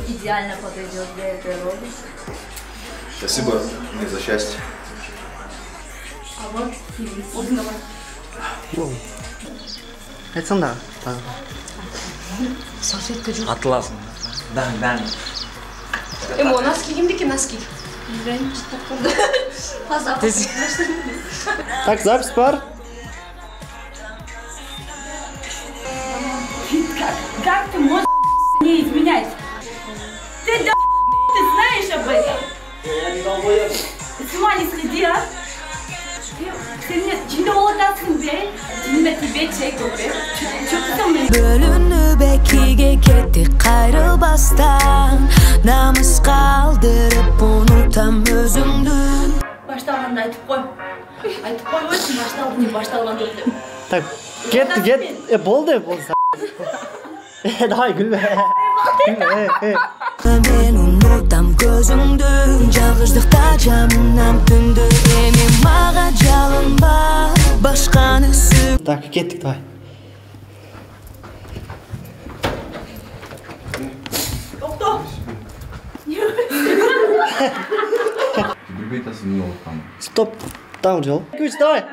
Идеально подойдет для этой роли. Спасибо мне за счастье. А вот фильм Озного. Айтсаң да. Салфетка жоқ. Атыласың. Дан. У нас киімдеке носки. Так, запись бар. Как ты можешь не изменять? Ты знаешь об этом? С ума не следи, а? Ты мне чинде олатасың бе? Чинде тебе чек бе? Чё ты со мной? Bölünüp ekiге kettik kayrılbastan Namus kaldırıp unutam özümdü Baştalғанда айтып қой. Айтып қой өтсін башталды не башталған жоқ деп. Так, кет. Болды. Давай gülme. Ben unutam gözümdü Жалғыздықта жамынам түнді Emin mağa жалынба Başkanı süp Так, кеттік, давай. Тоқта. Білбей тасың не олыққаны. Стоп. Даун жол. 2-3, давай.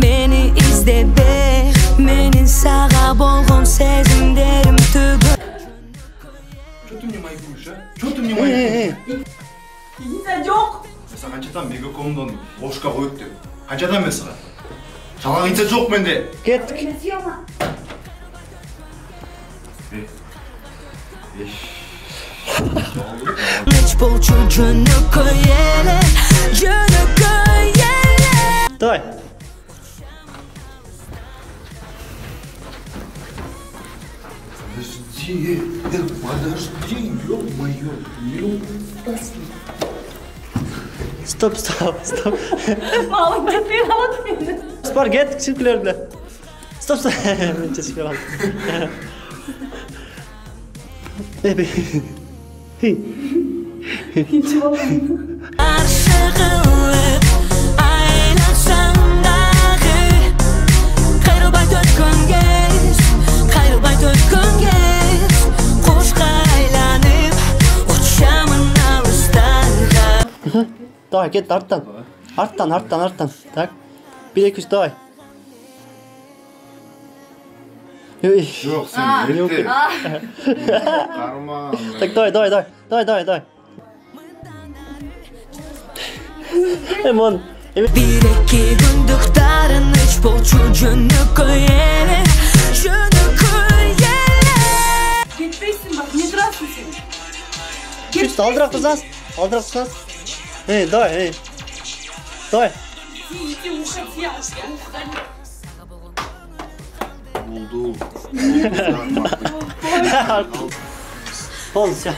Beni izle be Menin sağa bolğun sezimlerim tübü Чё ты мне маякуешь, а? Чё ты мне маякуешь? Иниса жоқ. Саған қаншадан мегакомдан бошқа қойып деп. Қаншадан мен саған? Жалаң иса жоқ менде. Кеттік. Hiç bolçu cönü koyele Cönü koyele Давай. Подожди, ё-моё. Стоп. Малың кетпей қалады мені. Спар, кеттік, сілкілер біле. Стоп. Мен чесіп қалдым. Arşığılıp aylasan dağı Kayrılbay tötkün gez Kayrılbay tötkün gez Koşqa aylanıp Uçamın alыстарға Давай, кет, арттан. Арттан. Так. 1-2-3, давай. Жоқ, сен ерте. Қарма. Так, давай. Мон. Bir iki gündük darın Üç bolçu cönü koyele Cönü koyele Кетпейсің бақ, не тұрасың сен? Чуть алдырақ тұрсаңыз. Давай. Иди, уходи. Oldu. Oldu, все.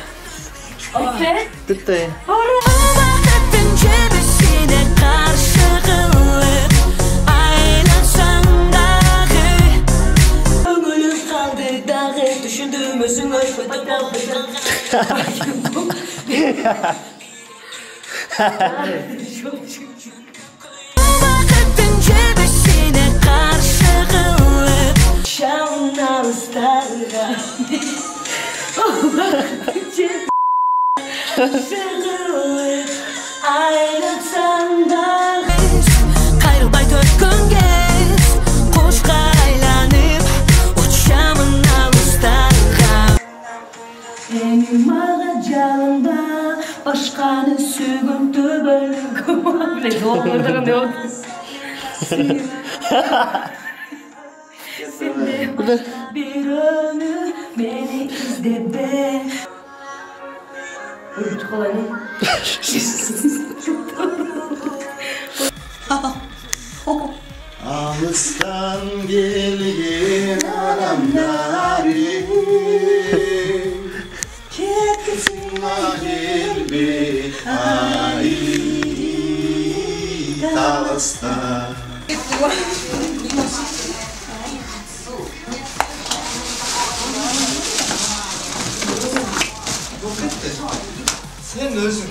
Bitti. Vakıttın cebisine karşılık Aylasan dağı Öngülüm kaldı dağı Düşündüm özün ölmedi kaldı Vakıttın cebisine karşılık Şamın alыстарға Vakıttın cebisine Şığılıp aylasan dağı Kayrılbay tötkün gez Koşqa aylanıp Uçamın alыстарға Emin mağa жалында Başqanı sügüntü bölük Блин, голову ұрдығындай болды. Bir ömür beni izle be Ұрды қалай не? Alıstan gelgin adamları Ketsin ahir bir ay Dağıstan Sen özün.